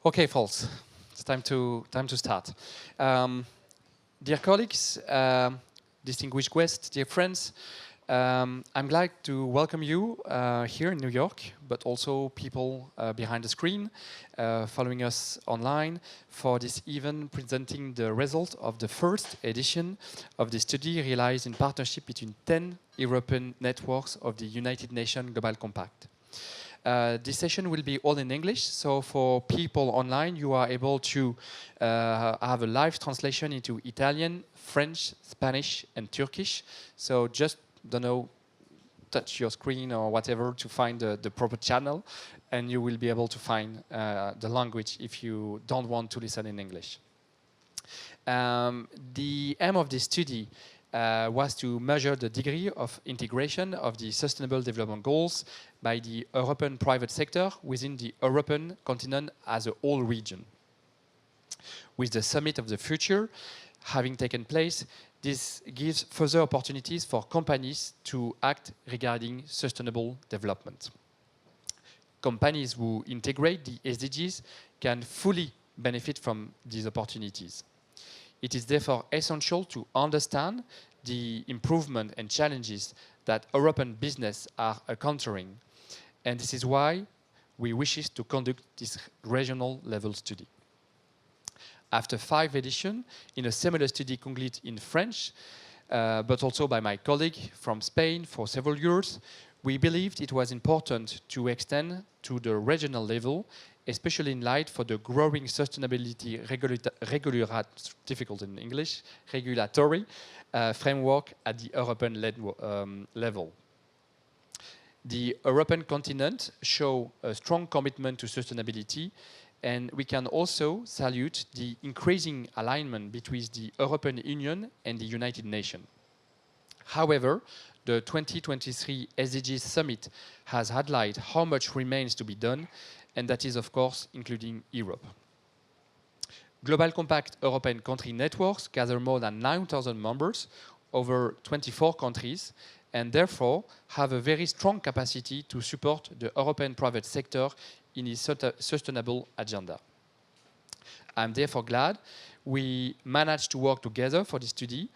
Okay, folks, it's time to start. Dear colleagues, distinguished guests, dear friends, I'm glad to welcome you here in New York, but also people behind the screen following us online for this event presenting the result of the first edition of the study realized in partnership between 10 European networks of the United Nations Global Compact. This session will be all in English, so for people online, you are able to have a live translation into Italian, French, Spanish, and Turkish. So just, touch your screen or whatever to find the proper channel, and you will be able to find the language if you don't want to listen in English. The aim of this study was to measure the degree of integration of the Sustainable Development Goals by the European private sector within the European continent as a whole region. With the Summit of the Future having taken place, this gives further opportunities for companies to act regarding sustainable development. Companies who integrate the SDGs can fully benefit from these opportunities. It is therefore essential to understand the improvement and challenges that European business are encountering. And this is why we wish to conduct this regional level study. After 5 editions, in a similar study conducted in French, but also by my colleague from Spain for several years, we believed it was important to extend to the regional level, especially in light for the growing sustainability regulatory framework at the European level. The European continent shows a strong commitment to sustainability, and we can also salute the increasing alignment between the European Union and the United Nations. However, the 2023 SDGs Summit has highlighted how much remains to be done, and that is, of course, including Europe. Global Compact European country networks gather more than 9,000 members over 24 countries, and therefore have a very strong capacity to support the European private sector in its sustainable agenda. I'm therefore glad we managed to work together for this study,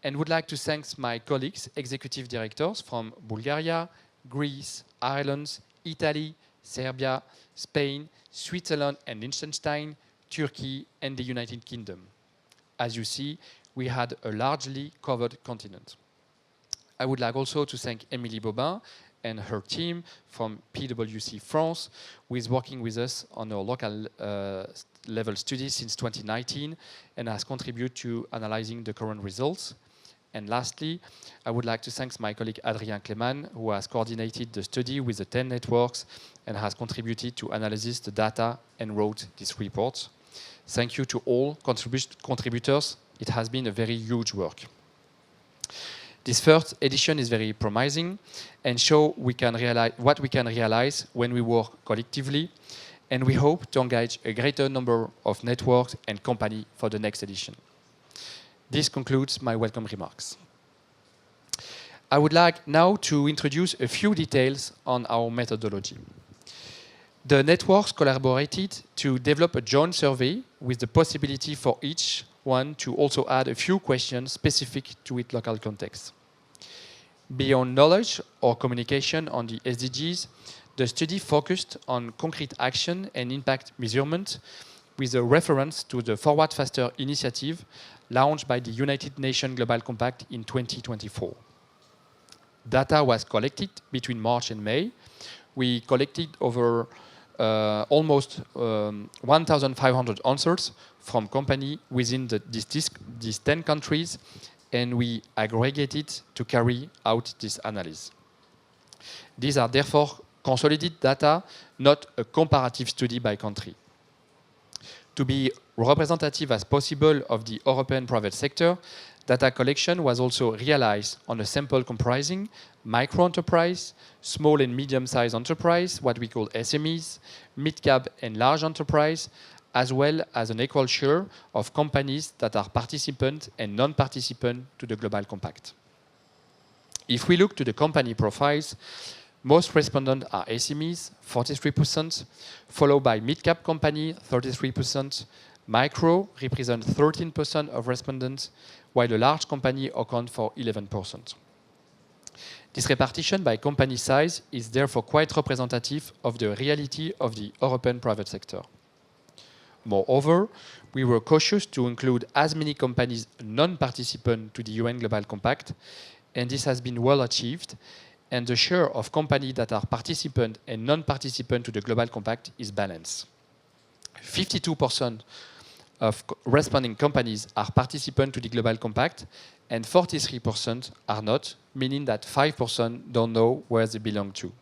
and would like to thank my colleagues, executive directors from Bulgaria, Greece, Ireland, Italy, Serbia, Spain, Switzerland and Liechtenstein, Turkey and the United Kingdom. As you see, we had a largely covered continent. I would like also to thank Émilie Bobin and her team from PwC France, who is working with us on our local level study since 2019 and has contributed to analyzing the current results. And lastly, I would like to thank my colleague Adrien Clément, who has coordinated the study with the 10 networks and has contributed to analyze the data and wrote this report. Thank you to all contributors. It has been a very huge work. This first edition is very promising and show what we can realize when we work collectively, and we hope to engage a greater number of networks and companies for the next edition. This concludes my welcome remarks. I would like now to introduce a few details on our methodology. The networks collaborated to develop a joint survey with the possibility for each one to also add a few questions specific to its local context. Beyond knowledge or communication on the SDGs, the study focused on concrete action and impact measurement with a reference to the Forward Faster initiative launched by the United Nations Global Compact in 2024. Data was collected between March and May. We collected over almost 1,500 answers from companies within these 10 countries, and we aggregated to carry out this analysis. These are therefore consolidated data, not a comparative study by country. To be representative as possible of the European private sector, data collection was also realized on a sample comprising micro-enterprise, small and medium-sized enterprise, what we call SMEs, mid-cap and large enterprise, as well as an equal share of companies that are participant and non-participant to the Global Compact. If we look to the company profiles, Most respondents are SMEs, 43%, followed by mid-cap company, 33%. Micro represent 13% of respondents, while a large company account for 11%. This repartition by company size is therefore quite representative of the reality of the European private sector. Moreover, we were cautious to include as many companies non-participant to the UN Global Compact, and this has been well achieved, and the share of companies that are participant and non-participant to the Global Compact is balanced. 52% of responding companies are participant to the Global Compact, and 43% are not, meaning that 5% don't know where they belong to.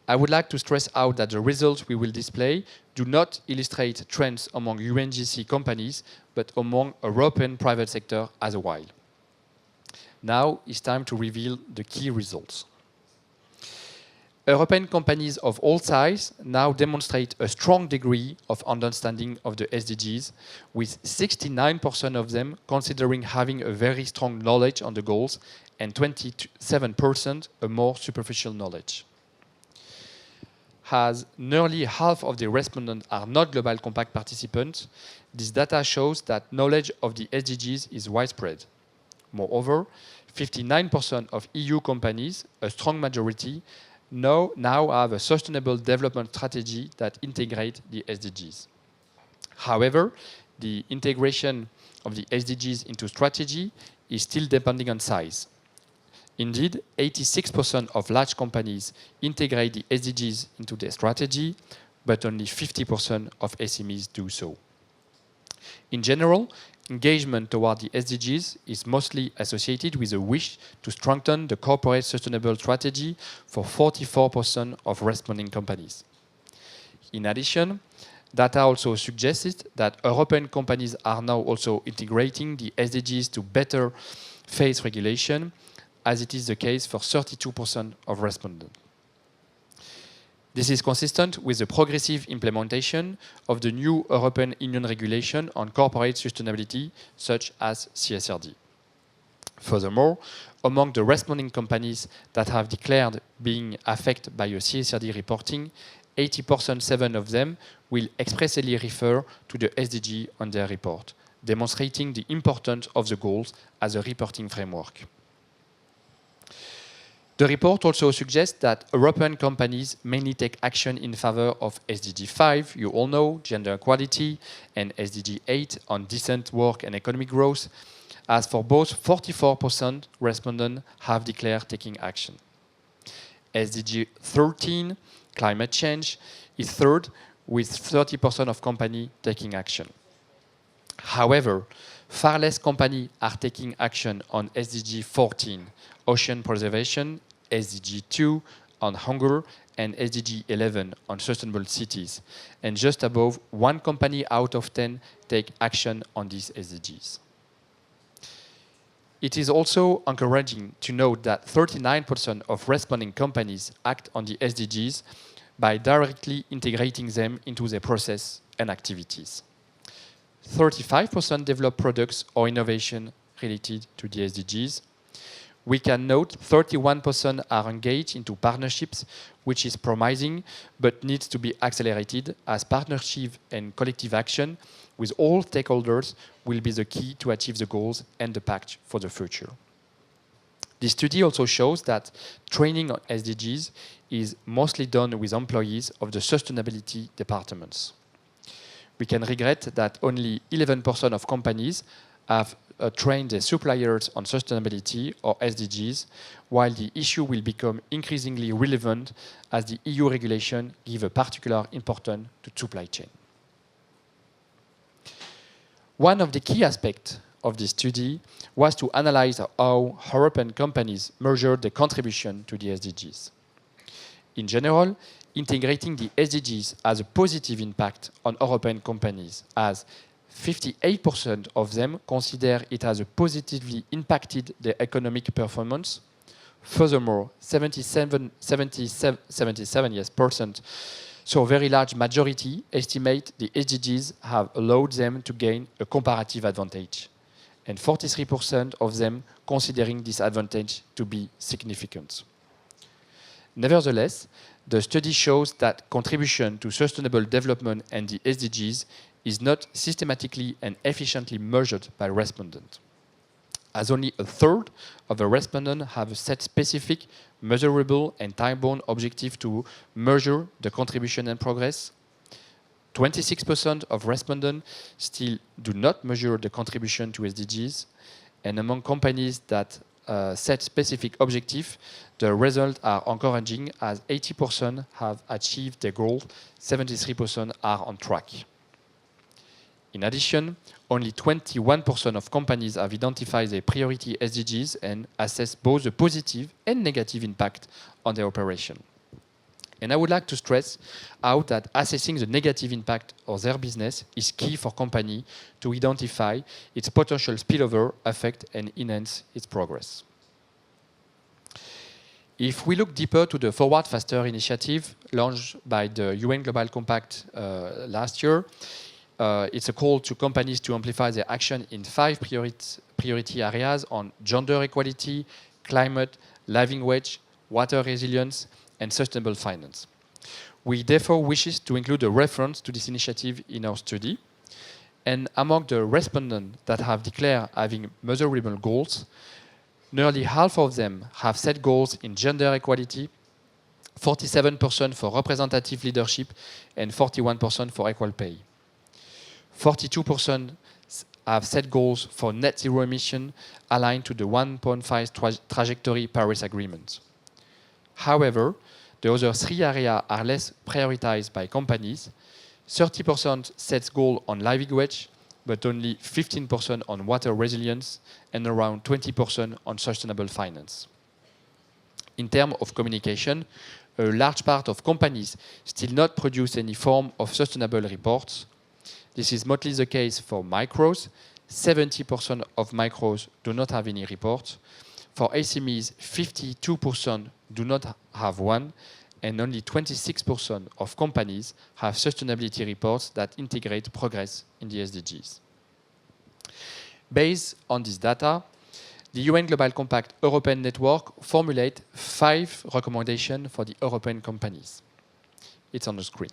I would like to stress out that the results we will display do not illustrate trends among UNGC companies, but among European private sector as a whole. Now it's time to reveal the key results. European companies of all sizes now demonstrate a strong degree of understanding of the SDGs, with 69% of them considering having a very strong knowledge on the goals and 27% a more superficial knowledge. As nearly half of the respondents are not Global Compact participants, this data shows that knowledge of the SDGs is widespread. Moreover, 59% of EU companies, a strong majority, now have a sustainable development strategy that integrates the SDGs. However, the integration of the SDGs into strategy is still depending on size. Indeed, 86% of large companies integrate the SDGs into their strategy, but only 50% of SMEs do so. In general, engagement toward the SDGs is mostly associated with a wish to strengthen the corporate sustainable strategy for 44% of responding companies. In addition, data also suggests that European companies are now also integrating the SDGs to better face regulation, as it is the case for 32% of respondents. This is consistent with the progressive implementation of the new European Union regulation on corporate sustainability, such as CSRD. Furthermore, among the responding companies that have declared being affected by a CSRD reporting, 80% of them will expressly refer to the SDG on their report, demonstrating the importance of the goals as a reporting framework. The report also suggests that European companies mainly take action in favor of SDG 5, you all know, gender equality, and SDG 8 on decent work and economic growth, as for both 44% respondents have declared taking action. SDG 13, climate change, is third, with 30% of companies taking action. However, far less companies are taking action on SDG 14, ocean preservation, SDG 2 on hunger, and SDG 11 on sustainable cities. And just above, 1 company out of 10 take action on these SDGs. It is also encouraging to note that 39% of responding companies act on the SDGs by directly integrating them into their process and activities. 35% develop products or innovation related to the SDGs. We can note 31% are engaged into partnerships, which is promising, but needs to be accelerated, as partnership and collective action with all stakeholders will be the key to achieve the goals and the pact for the future. This study also shows that training on SDGs is mostly done with employees of the sustainability departments. We can regret that only 11% of companies have trained their suppliers on sustainability or SDGs, while the issue will become increasingly relevant as the EU regulation gives a particular importance to supply chain. One of the key aspects of this study was to analyze how European companies measure their contribution to the SDGs. In general, integrating the SDGs has a positive impact on European companies, as 58% of them consider it has positively impacted their economic performance. Furthermore, 77%, so a very large majority, estimate the SDGs have allowed them to gain a comparative advantage, and 43% of them considering this advantage to be significant. Nevertheless, the study shows that contribution to sustainable development and the SDGs is not systematically and efficiently measured by respondents, as only a third of the respondents have set specific, measurable and time-bound objective to measure the contribution and progress. 26% of respondents still do not measure the contribution to SDGs, and among companies that set specific objectives, the results are encouraging as 80% have achieved their goal, 73% are on track. In addition, only 21% of companies have identified their priority SDGs and assess both the positive and negative impact on their operation. And I would like to stress out that assessing the negative impact of their business is key for company to identify its potential spillover effect and enhance its progress. If we look deeper to the Forward Faster initiative launched by the UN Global Compact last year, it's a call to companies to amplify their action in 5 priority areas on gender equality, climate, living wage, water resilience, and sustainable finance. We therefore wish to include a reference to this initiative in our study. And among the respondents that have declared having measurable goals, nearly half of them have set goals in gender equality, 47% for representative leadership, and 41% for equal pay. 42% have set goals for net zero emission aligned to the 1.5 trajectory Paris Agreement. However, the other 3 areas are less prioritized by companies. 30% sets goal on living wage, but only 15% on water resilience and around 20% on sustainable finance. In terms of communication, a large part of companies still not produce any form of sustainable reports. This is mostly the case for micros. 70% of micros do not have any reports. For SMEs, 52% do not have one, and only 26% of companies have sustainability reports that integrate progress in the SDGs. Based on this data, the UN Global Compact European Network formulates 5 recommendations for the European companies. It's on the screen.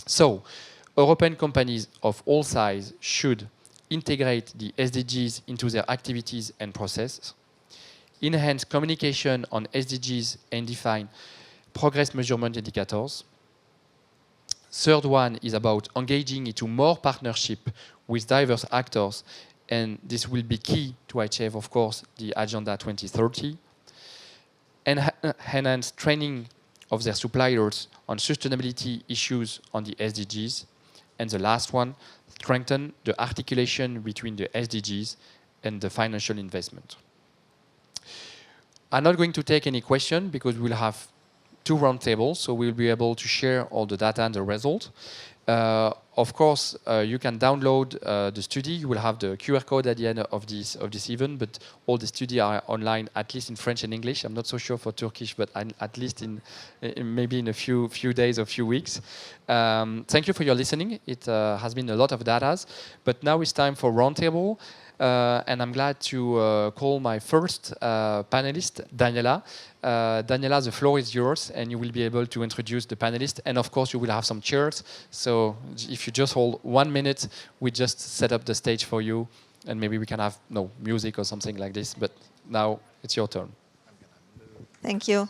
So, European companies of all sizes should integrate the SDGs into their activities and processes, enhance communication on SDGs and define progress measurement indicators. Third one is about engaging into more partnership with diverse actors, and this will be key to achieve, of course, the Agenda 2030. And enhance training of their suppliers on sustainability issues on the SDGs. And the last one, strengthen the articulation between the SDGs and the financial investment. I'm not going to take any question because we'll have 2 roundtables, so we'll be able to share all the data and the result. Of course, you can download the study. You will have the QR code at the end of this event, but all the studies are online, at least in French and English. I'm not so sure for Turkish, but at least in maybe in a few days or few weeks. Thank you for your listening. It has been a lot of data, but now it's time for roundtable. And I'm glad to call my first panelist, Daniela. Daniela, the floor is yours, and you will be able to introduce the panelists. And of course, you will have some chairs. So if you just hold 1 minute, we just set up the stage for you, and maybe we can have music or something like this. But now it's your turn. Thank you.